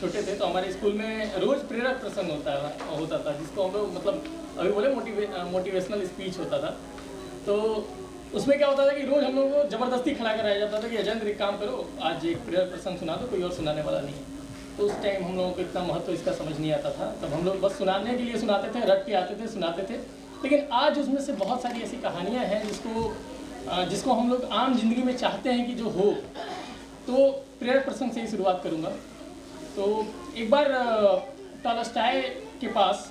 छोटे थे तो हमारे स्कूल में रोज़ प्रेरक प्रसंग होता था जिसको हम लोग मतलब अभी बोले मोटिवेशनल स्पीच होता था। तो उसमें क्या होता था कि रोज़ हम लोगों को ज़बरदस्ती खड़ा कराया जाता था कि अजेंद्र एक काम करो, आज एक प्रेरक प्रसंग सुना दो, कोई और सुनाने वाला नहीं है। तो उस टाइम हम लोगों को इतना महत्व इसका समझ नहीं आता था, तब हम लोग बस सुनाने के लिए सुनाते थे, रट के आते थे, सुनाते थे। लेकिन आज उसमें से बहुत सारी ऐसी कहानियाँ हैं जिसको हम लोग आम जिंदगी में चाहते हैं कि जो हो। तो प्रेरक प्रसंग से ही शुरुआत करूँगा। तो एक बार टॉलस्टॉय के पास,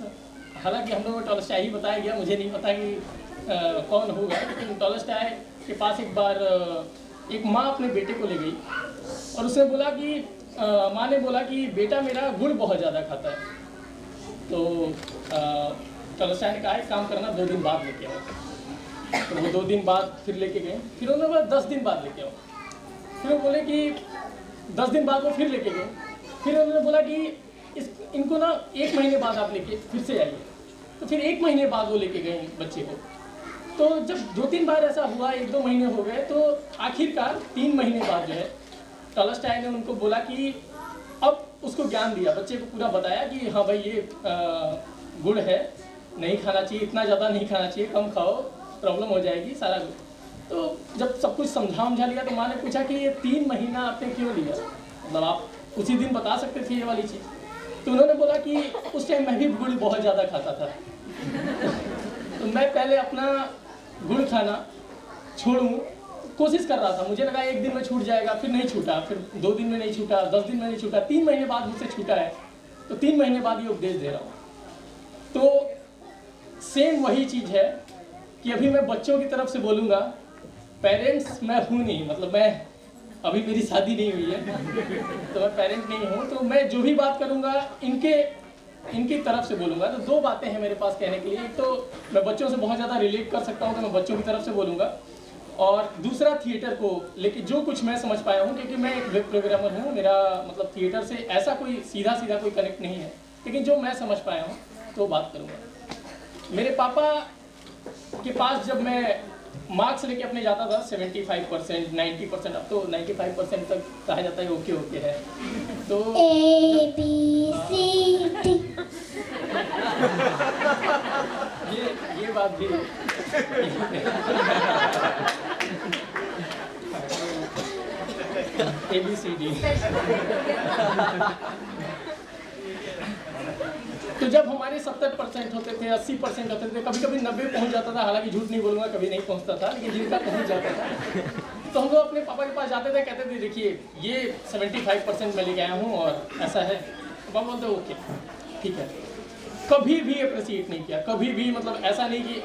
हालांकि हम लोगों को टॉलस्टॉय ही बताया गया, मुझे नहीं पता कि कौन होगा, लेकिन टॉलस्टॉय के पास एक बार एक माँ अपने बेटे को ले गई और उसने बोला कि माँ ने बोला कि बेटा मेरा गुड़ बहुत ज़्यादा खाता है। तो टॉलस्टॉय ने कहा एक काम करना, 2 दिन बाद लेके आओ। तो वो 2 दिन बाद फिर लेके गए, फिर उन्होंने बोला 10 दिन बाद लेके आओ। फिर वो बोले कि 10 दिन बाद वो फिर लेके गए, फिर उन्होंने बोला कि इनको ना 1 महीने बाद आप लेके फिर से आइए। तो फिर 1 महीने बाद वो लेके गए बच्चे को। तो जब 2-3 बार ऐसा हुआ, 1-2 महीने हो गए, तो आखिरकार 3 महीने बाद जो है टॉलस्टॉय ने उनको बोला कि अब उसको ज्ञान दिया, बच्चे को पूरा बताया कि हाँ भाई ये गुड़ है, नहीं खाना चाहिए, इतना ज़्यादा नहीं खाना चाहिए, कम खाओ, प्रॉब्लम हो जाएगी सारा। तो जब सब कुछ समझा लिया तो माँ ने पूछा कि ये 3 महीना आपने क्यों लिया, मतलब आप उसी दिन बता सकते थे ये वाली चीज़। तो उन्होंने बोला कि उस टाइम मैं भी गुड़ बहुत ज़्यादा खाता था तो मैं पहले अपना गुड़ खाना छोड़ूं कोशिश कर रहा था, मुझे लगा 1 दिन में छूट जाएगा, फिर नहीं छूटा, फिर 2 दिन में नहीं छूटा, 10 दिन में नहीं छूटा, 3 महीने बाद मुझसे छूटा है। तो 3 महीने बाद ये उपदेश दे रहा हूँ। तो सेम वही चीज़ है कि अभी मैं बच्चों की तरफ से बोलूँगा, पेरेंट्स मैं हूँ नहीं, मतलब मैं अभी मेरी शादी नहीं हुई है तो मैं पेरेंट नहीं हूँ, तो मैं जो भी बात करूँगा इनकी तरफ से बोलूँगा। तो 2 बातें हैं मेरे पास कहने के लिए। एक तो मैं बच्चों से बहुत ज़्यादा रिलेट कर सकता हूँ तो मैं बच्चों की तरफ से बोलूँगा, और दूसरा थिएटर को लेके जो कुछ मैं समझ पाया हूँ, क्योंकि मैं एक वेब प्रोग्रामर हूँ, मेरा मतलब थिएटर से ऐसा कोई सीधा कोई कनेक्ट नहीं है, लेकिन जो मैं समझ पाया हूँ तो बात करूँगा। मेरे पापा के पास जब मैं मार्क्स लेके अपने जाता था 75%, 90%, अब तो 95% तक कहा जाता है ओके है, तो ABCD ये बात भी ABCD। तो जब हमारे 70% होते थे, 80% होते थे, कभी कभी 90 पहुंच जाता था, हालांकि झूठ नहीं बोलूँगा कभी नहीं पहुंचता था, लेकिन जिनका पहुंच जाता था तो हम लोग अपने पापा के पास जाते थे, कहते थे देखिए ये 75% मैं लेके आया हूँ और ऐसा है। पापा बोलते ओके ठीक है। कभी भी अप्रिशिएट नहीं किया, कभी भी, मतलब ऐसा नहीं कि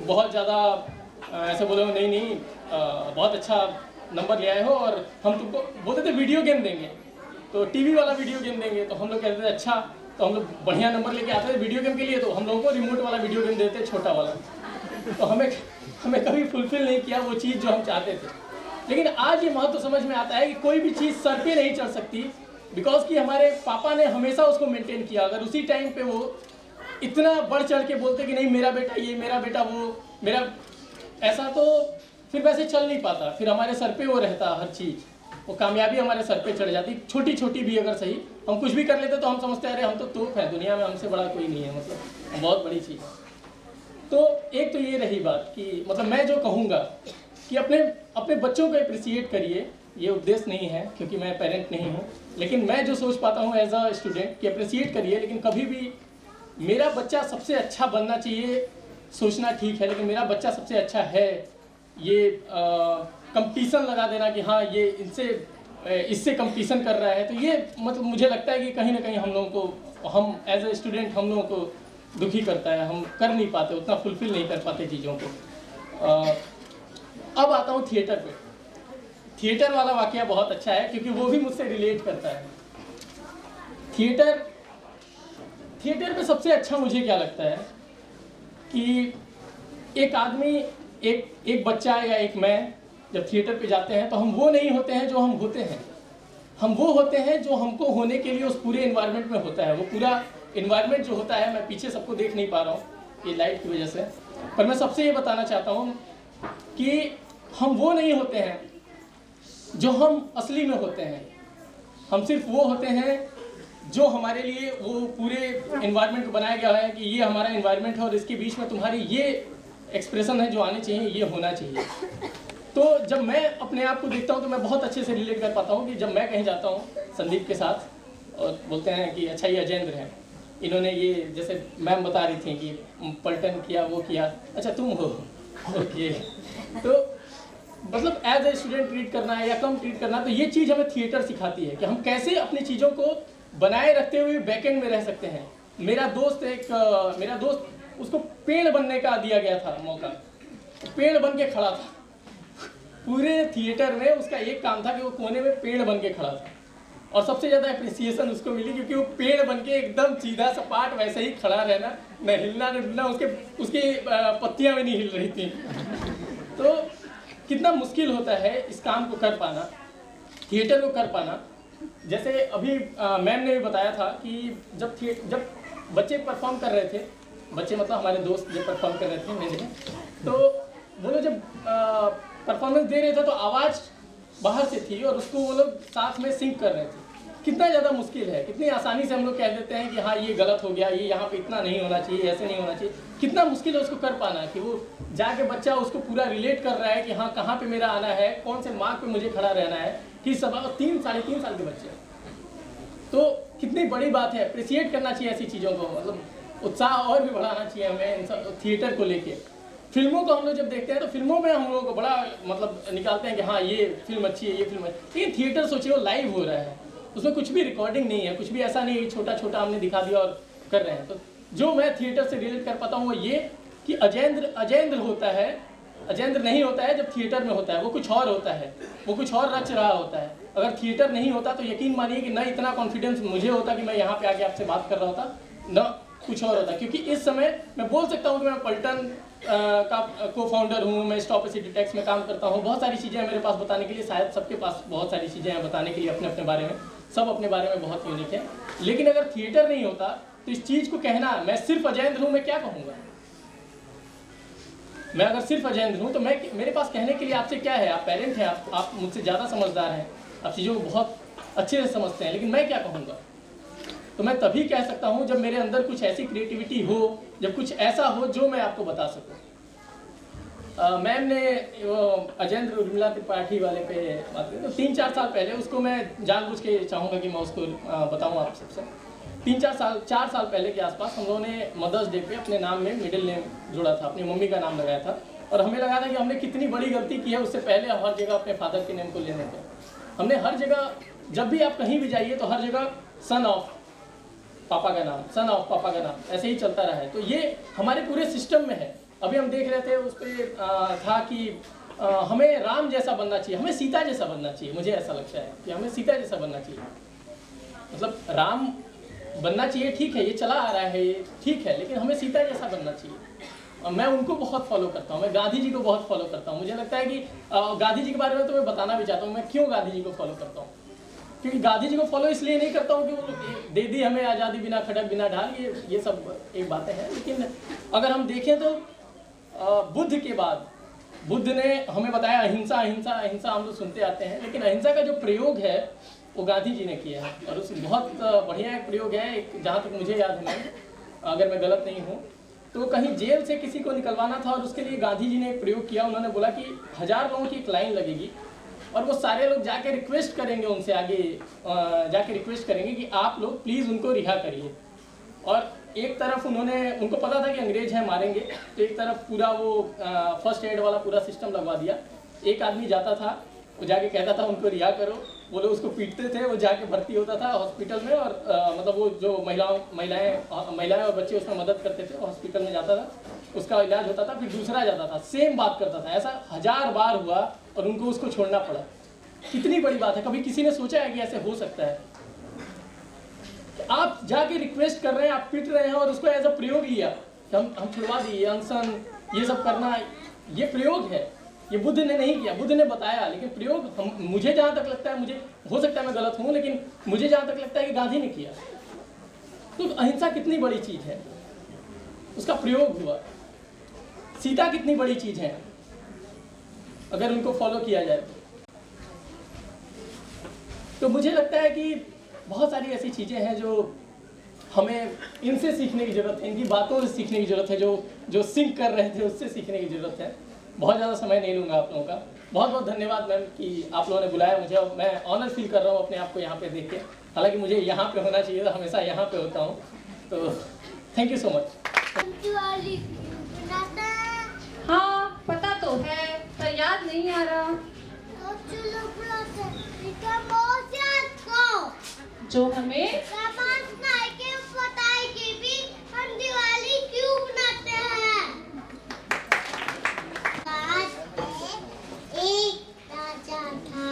बहुत ज़्यादा ऐसे बोले नहीं बहुत अच्छा नंबर ले आए हो और हम तुमको बोलते थे वीडियो गेम देंगे, तो टीवी वाला वीडियो गेम देंगे, तो हम लोग कहते थे अच्छा, तो हम लोग बढ़िया नंबर लेके आते थे वीडियो गेम के लिए, तो हम लोगों को रिमोट वाला वीडियो गेम देते छोटा वाला। तो हमें कभी फुलफिल नहीं किया वो चीज़ जो हम चाहते थे। लेकिन आज ये महत्व समझ में आता है कि कोई भी चीज़ सर पे नहीं चढ़ सकती, बिकॉज कि हमारे पापा ने हमेशा उसको मेंटेन किया। अगर उसी टाइम पे वो इतना बढ़ चढ़ के बोलते कि नहीं मेरा बेटा ये, मेरा बेटा वो, मेरा ऐसा, तो फिर वैसे चल नहीं पाता, फिर हमारे सर पे वो रहता हर चीज़, वो कामयाबी हमारे सर पे चढ़ जाती, छोटी छोटी भी अगर सही। हम कुछ भी कर लेते तो हम समझते अरे हम तो तोप हैं, दुनिया में हमसे बड़ा कोई नहीं है, मतलब बहुत बड़ी चीज़। तो एक तो ये रही बात कि मतलब मैं जो कहूँगा कि अपने बच्चों को अप्रिशिएट करिए, ये उद्देश्य नहीं है क्योंकि मैं पेरेंट नहीं हूँ, लेकिन मैं जो सोच पाता हूँ एज अ स्टूडेंट कि अप्रिशिएट करिए, लेकिन कभी भी मेरा बच्चा सबसे अच्छा बनना चाहिए सोचना ठीक है, लेकिन मेरा बच्चा सबसे अच्छा है ये कंपटीशन लगा देना कि हाँ ये इससे कंपटीशन कर रहा है, तो ये मतलब मुझे लगता है कि कहीं ना कहीं हम लोगों को, हम एज ए स्टूडेंट हम लोगों को दुखी करता है, हम कर नहीं पाते, उतना फुलफिल नहीं कर पाते चीज़ों को। अब आता हूँ थिएटर पे। थिएटर वाला वाकया बहुत अच्छा है क्योंकि वो भी मुझसे रिलेट करता है। थिएटर पे सबसे अच्छा मुझे क्या लगता है कि एक आदमी, एक बच्चा या एक मैं जब थिएटर पे जाते हैं तो हम वो नहीं होते हैं जो हम होते हैं, हम वो होते हैं जो हमको होने के लिए उस पूरे एनवायरनमेंट में होता है। वो पूरा एनवायरनमेंट जो होता है, मैं पीछे सबको देख नहीं पा रहा हूँ ये लाइट की वजह से, पर मैं सबसे ये बताना चाहता हूँ कि हम वो नहीं होते हैं जो हम असली में होते हैं। हम सिर्फ वो होते हैं जो हमारे लिए वो पूरे इन्वायरमेंट को बनाया गया है कि ये हमारा इन्वायरमेंट है और इसके बीच में तुम्हारी ये एक्सप्रेशन है जो आने चाहिए, ये होना चाहिए। तो जब मैं अपने आप को देखता हूँ तो मैं बहुत अच्छे से रिलेट कर पाता हूँ कि जब मैं कहीं जाता हूँ संदीप के साथ और बोलते हैं कि अच्छा ये अजेंद्र हैं, इन्होंने ये जैसे मैम बता रही थी कि पलटन किया, वो किया, अच्छा तुम हो, ओके। तो मतलब एज ए स्टूडेंट ट्रीट करना है या कम ट्रीट करना, तो ये चीज़ हमें थिएटर सिखाती है कि हम कैसे अपनी चीज़ों को बनाए रखते हुए बैकएंड में रह सकते हैं। मेरा दोस्त उसको पेड़ बनने का दिया गया था मौका, पेड़ बन के खड़ा था पूरे थिएटर में। उसका एक काम था कि वो कोने में पेड़ बन के खड़ा था और सबसे ज़्यादा अप्रिसिएशन उसको मिली क्योंकि वो पेड़ बन के एकदम सीधा सपाट वैसे ही खड़ा रहना, न हिलना न डुलना, उसकी पत्तियाँ भी नहीं हिल रही थी। तो कितना मुश्किल होता है इस काम को कर पाना, थिएटर को कर पाना। जैसे अभी मैम ने भी बताया था कि जब बच्चे परफॉर्म कर रहे थे, बच्चे मतलब हमारे दोस्त जब परफॉर्म कर रहे थे मेरे में, तो वो लोग जब परफॉर्मेंस दे रहे थे तो आवाज़ बाहर से थी और उसको वो लोग साथ में सिंक कर रहे थे। कितना ज़्यादा मुश्किल है, कितनी आसानी से हम लोग कह देते हैं कि हाँ ये गलत हो गया, ये यहाँ पे इतना नहीं होना चाहिए, ऐसे नहीं होना चाहिए। कितना मुश्किल है उसको कर पाना कि वो जाके बच्चा उसको पूरा रिलेट कर रहा है कि हाँ कहाँ पे मेरा आना है, कौन से मार्क पे मुझे खड़ा रहना है, कि सब 3-3.5 साल के बच्चे। तो कितनी बड़ी बात है, अप्रिसिएट करना चाहिए ऐसी चीज़ों को, मतलब उत्साह और भी बढ़ाना चाहिए हमें थिएटर को लेके। फिल्मों को हम लोग जब देखते हैं तो फिल्मों में हम लोगों को बड़ा मतलब निकालते हैं कि हाँ ये फिल्म अच्छी है, ये फिल्म है, लेकिन थिएटर सोचिए वो लाइव हो रहा है, उसमें कुछ भी रिकॉर्डिंग नहीं है, कुछ भी ऐसा नहीं है छोटा छोटा हमने दिखा दिया और कर रहे हैं। तो जो मैं थिएटर से रिलेट कर पाता हूँ वो ये कि अजेंद्र होता है, अजेंद्र नहीं होता है जब थिएटर में होता है, वो कुछ और होता है, वो कुछ और रच रहा होता है। अगर थिएटर नहीं होता तो यकीन मानिए कि न इतना कॉन्फिडेंस मुझे होता कि मैं यहाँ पे आके आपसे बात कर रहा होता, न कुछ और होता। क्योंकि इस समय मैं बोल सकता हूँ कि मैं पलटन का को फाउंडर हूँ, मैं स्टॉप एसिड टैक्स में काम करता हूँ, बहुत सारी चीज़ें हैं मेरे पास बताने के लिए, शायद सबके पास बहुत सारी चीज़ें हैं बताने के लिए अपने अपने बारे में, सब अपने बारे में बहुत यूनिक है। लेकिन अगर थिएटर नहीं होता तो इस चीज़ को कहना मैं सिर्फ अजेंद्र हूँ, मैं क्या कहूँगा? मैं अगर सिर्फ अजेंद्र हूँ तो मेरे पास कहने के लिए आपसे क्या है? आप पेरेंट हैं, आप मुझसे ज़्यादा समझदार हैं, आप चीज़ों को बहुत अच्छे से समझते हैं, लेकिन मैं क्या कहूँगा? तो मैं तभी कह सकता हूँ जब मेरे अंदर कुछ ऐसी क्रिएटिविटी हो, जब कुछ ऐसा हो जो मैं आपको बता सकूँ। मैम ने अजेंद्र उर्मिला त्रिपाठी वाले पे बात की, तो 3-4 साल पहले उसको मैं जानबूझ के चाहूँगा कि मैं उसको बताऊँ आप सबसे। 4 साल पहले के आसपास हम लोगों ने मदर्स डे पे अपने नाम में मिडिल नेम जोड़ा था, अपनी मम्मी का नाम लगाया था, और हमें लगा था कि हमने कितनी बड़ी गलती की है उससे पहले हर जगह अपने फादर के नेम को लेने पे। हमने हर जगह, जब भी आप कहीं भी जाइए तो हर जगह सन ऑफ पापा का नाम, सन ऑफ पापा का नाम, ऐसे ही चलता रहा है। तो ये हमारे पूरे सिस्टम में है। अभी हम देख रहे थे उस पर था कि हमें राम जैसा बनना चाहिए, हमें सीता जैसा बनना चाहिए। मुझे ऐसा लगता है कि हमें सीता जैसा बनना चाहिए, मतलब राम बनना चाहिए, ठीक है, ये चला आ रहा है, ये ठीक है, लेकिन हमें सीता जैसा बनना चाहिए। और मैं उनको बहुत फॉलो करता हूँ, मैं गांधी जी को बहुत फॉलो करता हूँ। मुझे लगता है कि गांधी जी के बारे में तो मैं बताना भी चाहता हूँ मैं क्यों गांधी जी को फॉलो करता हूँ। क्योंकि गांधी जी को फॉलो इसलिए नहीं करता हूँ कि वो दे दी हमें आज़ादी बिना खड़क बिना ढाल, ये सब एक बातें हैं। लेकिन अगर हम देखें तो बुद्ध के बाद बुद्ध ने हमें बताया अहिंसा अहिंसा अहिंसा, हम लोग सुनते आते हैं, लेकिन अहिंसा का जो प्रयोग है वो गांधी जी ने किया है, और उस बहुत बढ़िया एक प्रयोग है। जहाँ तक मुझे याद है, अगर मैं गलत नहीं हूँ, तो कहीं जेल से किसी को निकलवाना था और उसके लिए गांधी जी ने एक प्रयोग किया। उन्होंने बोला कि 1000 लोगों की एक लाइन लगेगी और वो सारे लोग जाके रिक्वेस्ट करेंगे, उनसे आगे जाके रिक्वेस्ट करेंगे कि आप लोग प्लीज़ उनको रिहा करिए। और एक तरफ उनको पता था कि अंग्रेज हैं मारेंगे, तो एक तरफ पूरा वो फर्स्ट एड वाला पूरा सिस्टम लगवा दिया। एक आदमी जाता था, वो जाके कहता था उनको रिहा करो, वो लोग उसको पीटते थे, वो जाके भर्ती होता था हॉस्पिटल में, और मतलब वो जो महिलाएं और बच्चे उसमें मदद करते थे, हॉस्पिटल में जाता था, उसका इलाज होता था, फिर दूसरा जाता था, सेम बात करता था। ऐसा 1000 बार हुआ और उनको उसको छोड़ना पड़ा। कितनी बड़ी बात है। कभी किसी ने सोचा है कि ऐसे हो सकता है? आप जाके रिक्वेस्ट कर रहे हैं, आप पिट रहे हैं, और उसको एज अ प्रयोग लिया कि हम छुड़वा दिए, अनशन ये सब करना, ये प्रयोग है। ये बुद्ध ने नहीं किया, बुद्ध ने बताया, लेकिन प्रयोग मुझे जहाँ तक लगता है, मुझे हो सकता है मैं गलत हूँ, लेकिन मुझे जहाँ तक लगता है कि गांधी ने किया। तो अहिंसा कितनी बड़ी चीज़ है, उसका प्रयोग हुआ। सीता कितनी बड़ी चीज़ है अगर उनको फॉलो किया जाए तो मुझे लगता है कि बहुत सारी ऐसी चीज़ें हैं जो हमें इनसे सीखने की ज़रूरत है, इनकी बातों से सीखने की ज़रूरत है, जो सिंक कर रहे थे उससे सीखने की ज़रूरत है। बहुत ज़्यादा समय नहीं लूँगा आप लोगों का। बहुत बहुत धन्यवाद मैम कि आप लोगों ने बुलाया मुझे, और मैं ऑनर फील कर रहा हूँ अपने आप को यहाँ पे देख के। हालांकि मुझे यहाँ पे होना चाहिए था, हमेशा यहाँ पे होता हूँ। तो थैंक यू सो मच। हाँ पता तो है, पर याद नहीं आ रहा। जो हमें बताएगी भी हम दिवाली क्यों मनाते हैं। एक राजा था,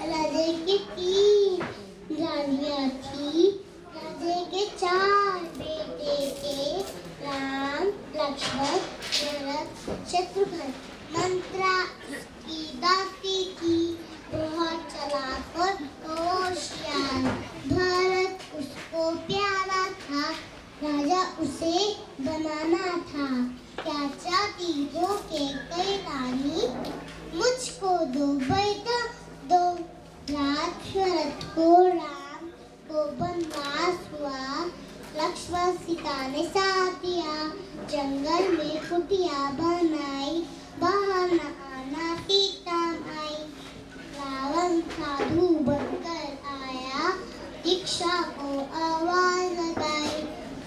राजे की 3 रानियां थी, राजे के 4 बेटे थे, राम, लक्ष्मण, भरत, शत्रुघ्न। मंत्रा की दासी थी, बहुत चालाक और होशियार। भरत उसको प्यारा था, राजा उसे बनाना था। क्या चाहती हो के कई रानी, मुझको दो बेटा दो। रात भरत को राम को बनवास हुआ, लक्ष्मण सीता ने साथ दिया। जंगल में कुटिया बनाई, बाहर न आना सीता आई। रावण साधु बनकर आया, दीक्षा को आवाज लगाई।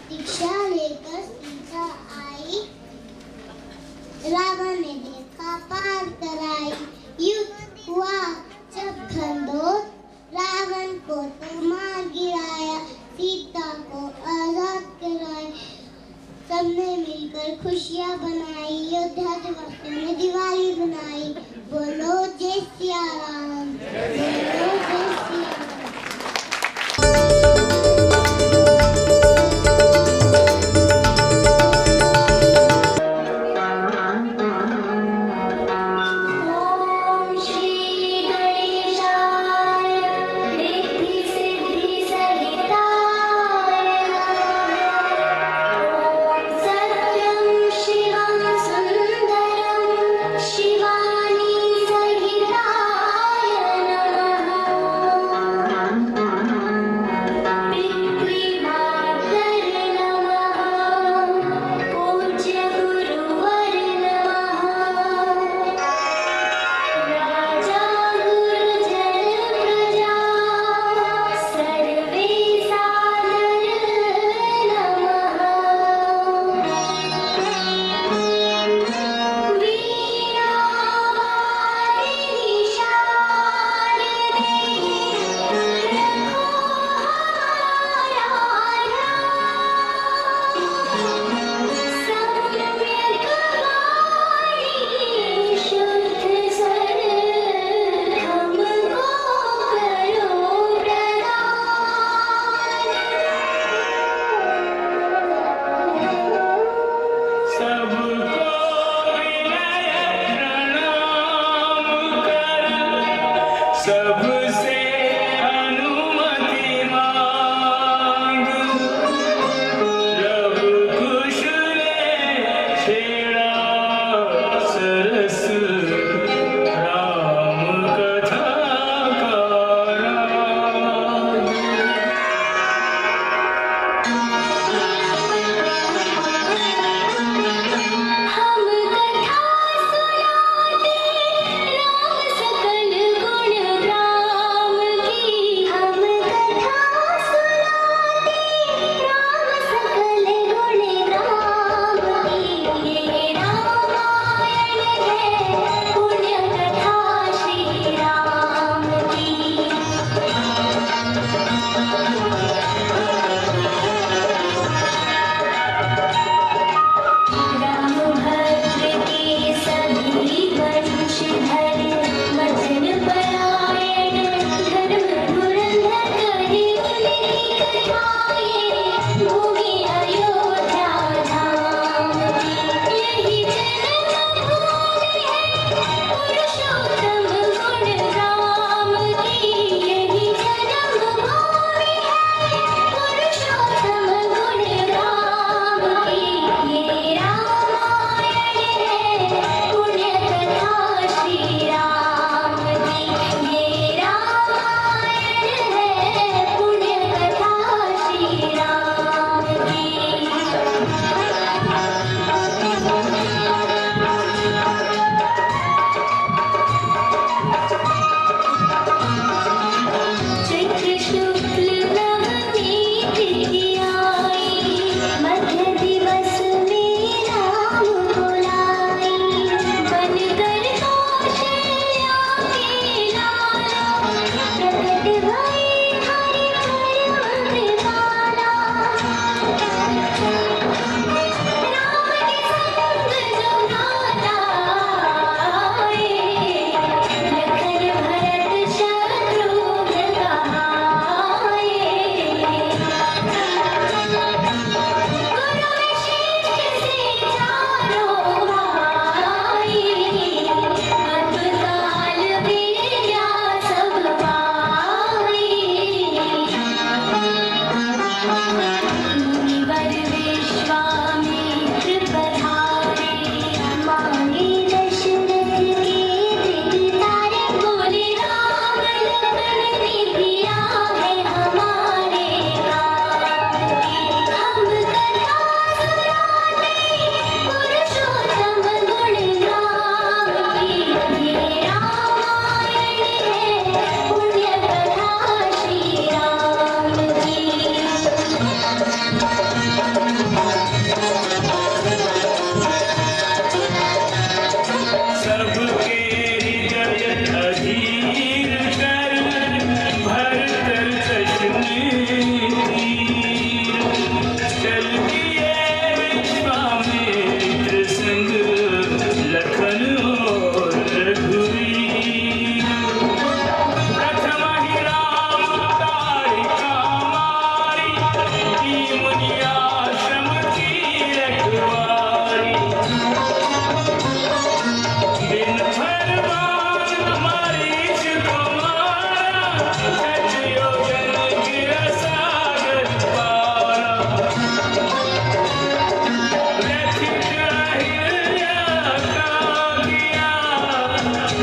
दीक्षा लेकर सीता आई, रावण ने देखा पार कराई। युद्ध हुआ जब घनघोर, रावण को तो मार गिराया, सीता को आजाद कराया। सबने मिलकर खुशियाँ बनाई, अयोध्या दिवस में दिवाली बनाई। बोलो जय सिया राम, बोलो जय सिया राम। है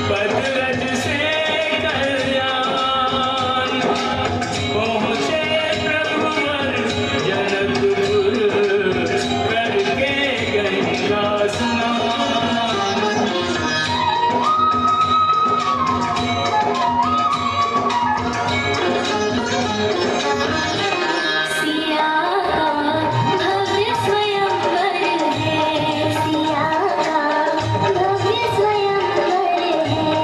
पदरज से कल्याण पहुँचे प्रभुवर जनकपुर करके गंगा स्नान। सिया का भव्य स्वयंवर है, सिया का भव्य स्वयंवर है।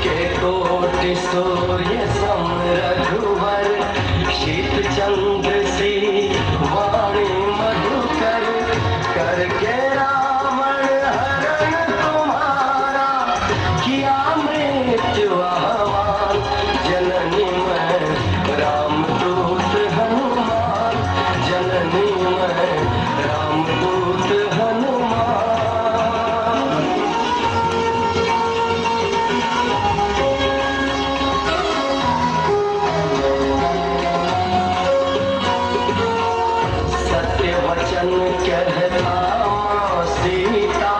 के कोटि सूर्य सम रघुवर शीत चंद्र सी वाणी मधुकर करके रावण हरण तुम्हारा किया मृत्यु आह्वान जननी में रामदूत हनुमान जननी में रामदूत हनुमान सत्य वचन कहता माँ सीता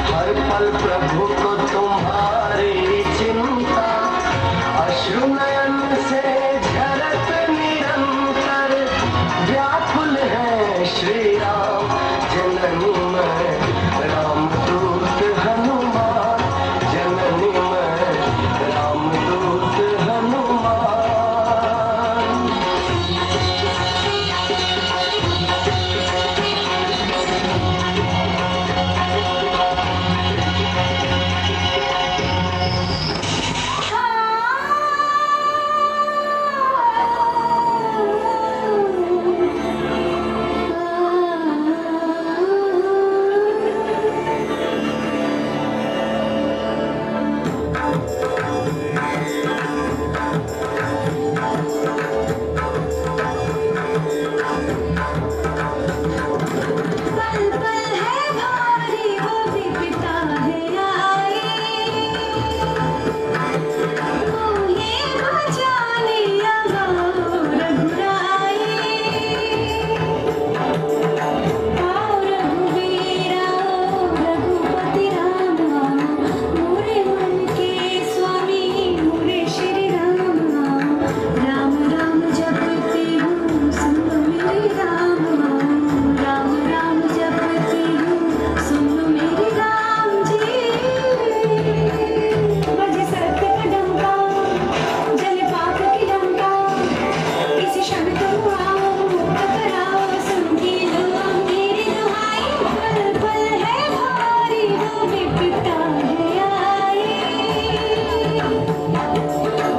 हर पल प्रभु को तुम्हारी चिंता अश्रु नयन से झरत निरंतर व्याकुल है श्री राम जननी में रामदूत हनुमान जननी में रामदूत हनुमान पल पल है भारी वो विपदा है आई मोहे बचाने आओ रघुराई आओ रघुवीरा रघुपति राम मोरे मन के स्वामी मोरे श्री राम राम राम जपती हूँ सुन लो मेरे राम राम राम जपती हूँ सुन लो मेरे राम जी बजे सत्य का डंका जले पाप की लंका किसी क्षण तुम आओ टकराओ सुन के लो मेरी दुहाई पल पल है भारी वो विपदा है आई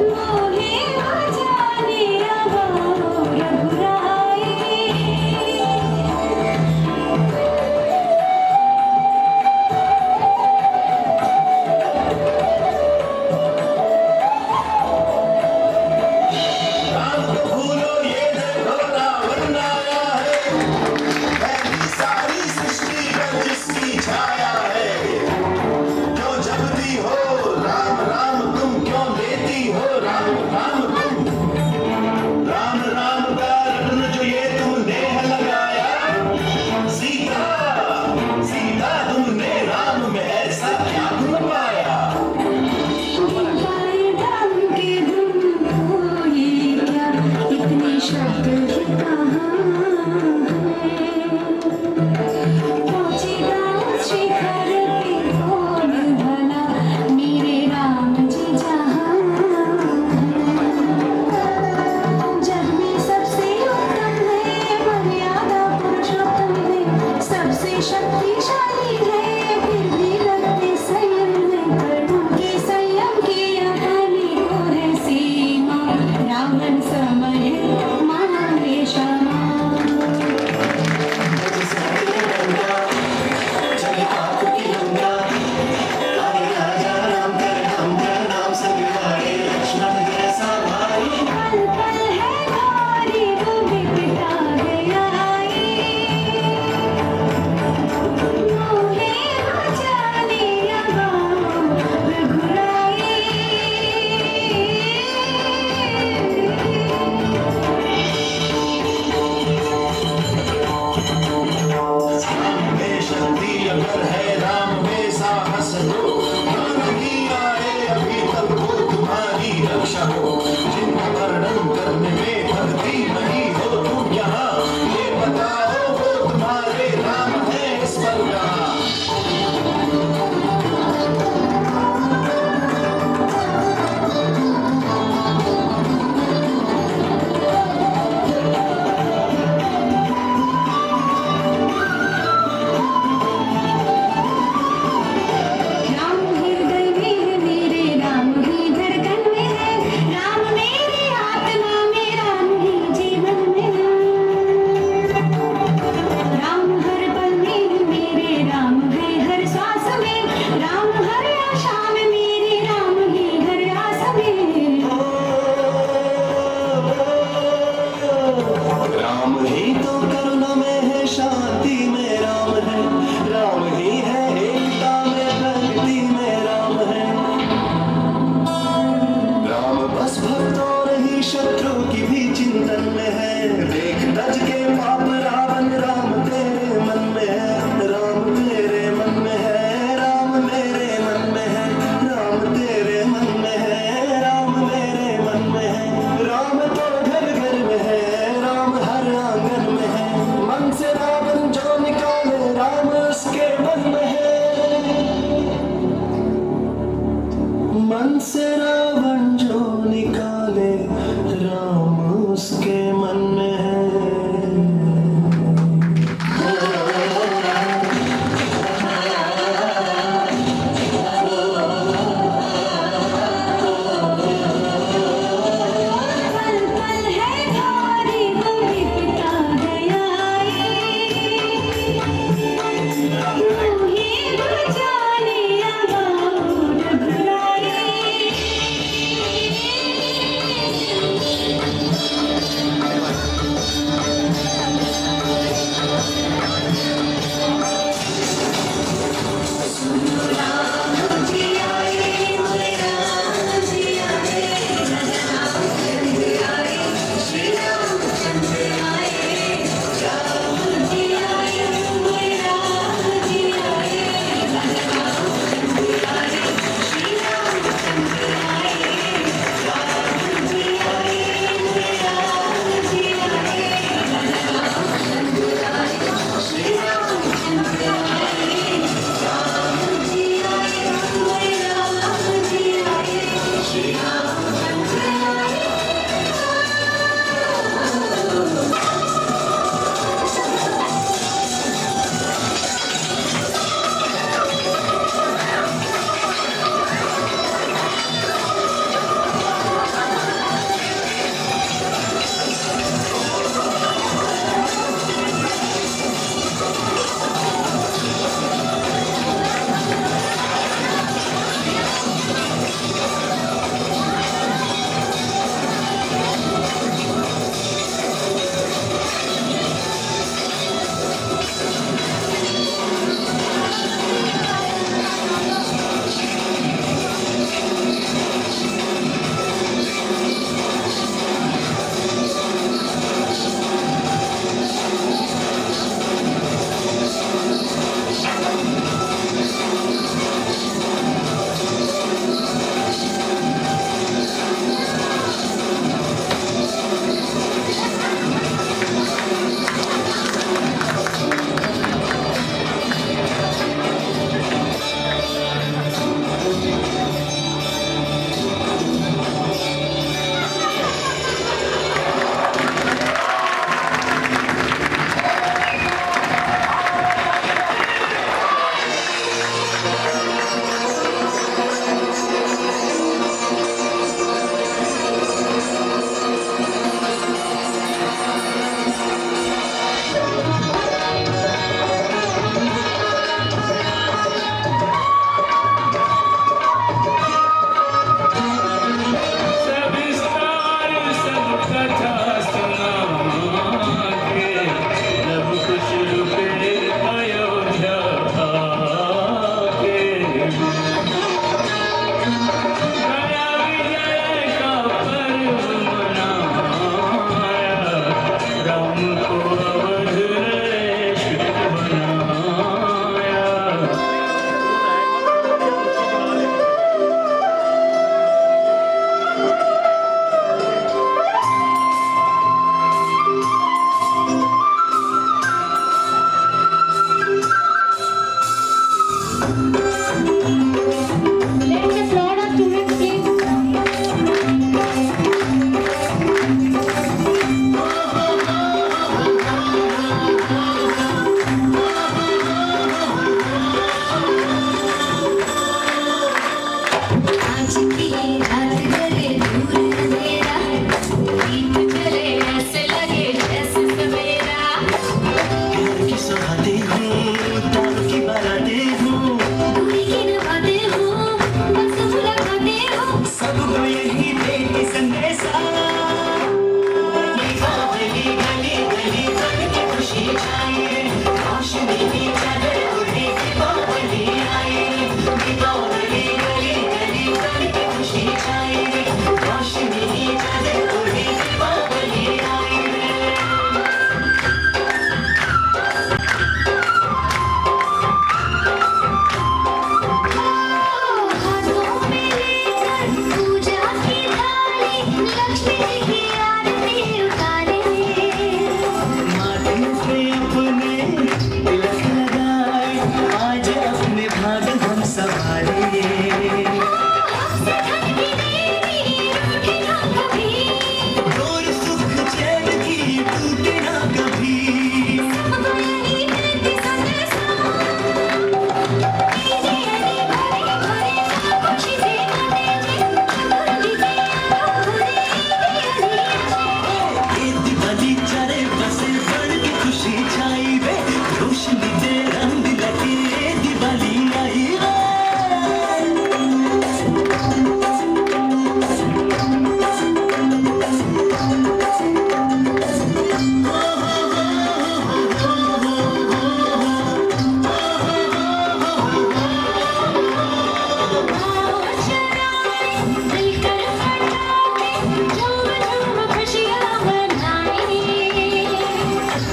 मोहे बचाने आओ रघुराई राम को भूलो ये देखो रावण आया है पहली सारी सृष्टि पर जिसकी छाया है क्यों जपती हो राम राम तुम क्यों लेती हो राम राम तुम राम राम का रत्न जो ये तुमने लगाया सीता सीता तुमने राम में ऐसा क्या गुण पाया गाय राम के धुन हो ये क्या इतने शब्द ही कहाँ पहुँचेगा उस शिखर पे कौन भला मेरे राम जी जहाँ जग में सबसे उत्तम है मर्यादा पुरुषोत्तम है सबसे शक्तिशाली है फिर भी रखते संयम में पर उनके संयम की अपनी को है सीमा रावण समय महावे क्षमा पल पल है भारी वो विपदा है आई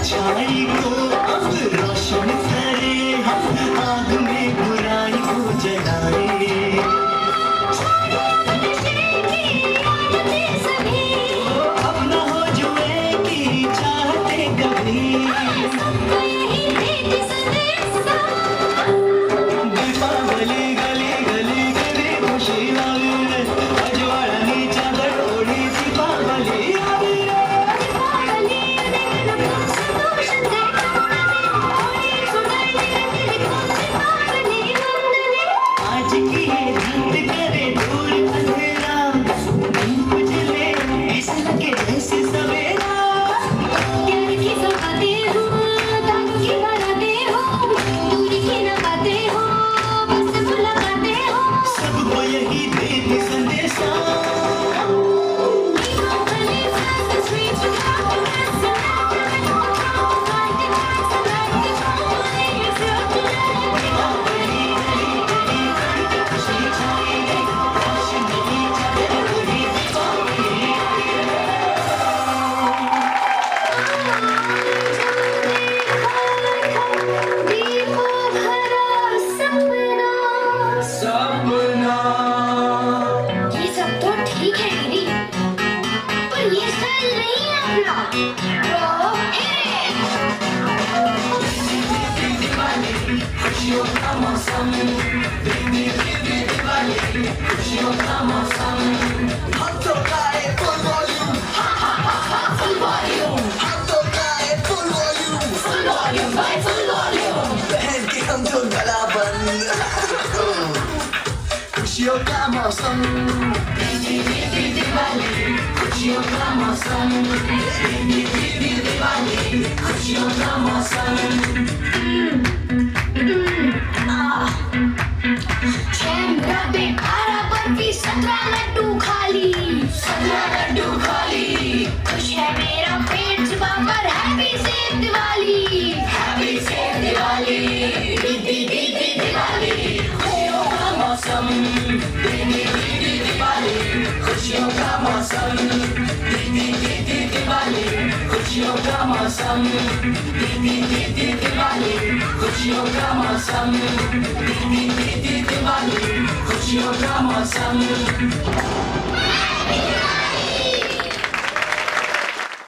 अच्छाई को अब रोशन करे हम, आग में बुराई को जलाए। अब न हो जुए की चाहते कभी, दीपावली गली गली गली खुशी लावी रे, अजवाळानी चादर ओढी दीपावली आवी रे। आज की ये धुंध करे दूर अंधेरा, दीप जले ऐसा लगे जैसे सवेरा। सबको यही देती संदेशा, सपना। ये सब तो ठीक है दीदी, पर ये स्टाइल नहीं है अपना। खुशियों का मौसम, खुशियों का मौसम। हम तो गाए full volume, full volume। हम तो गाए full volume, भाई full volume। पहन के हम तो गला बंद। खुशियों का मौसम, दिवाली, खुशियों का मौसम, दिवाली, खुशियों का मौसम। बर्फी 17 लड्डू खाली, 17 लड्डू खाली। खुश है मेरा पेट सुबह पर, happy safe Diwali, happy safe Diwali, Diwali, खुशियों का मौसम, दिवाली, खुशियों का मौसम, दिवाली, खुशियों का मौसम, दिवाली, खुशियों का मौसम, दिवाली, खुशियों का मौसम।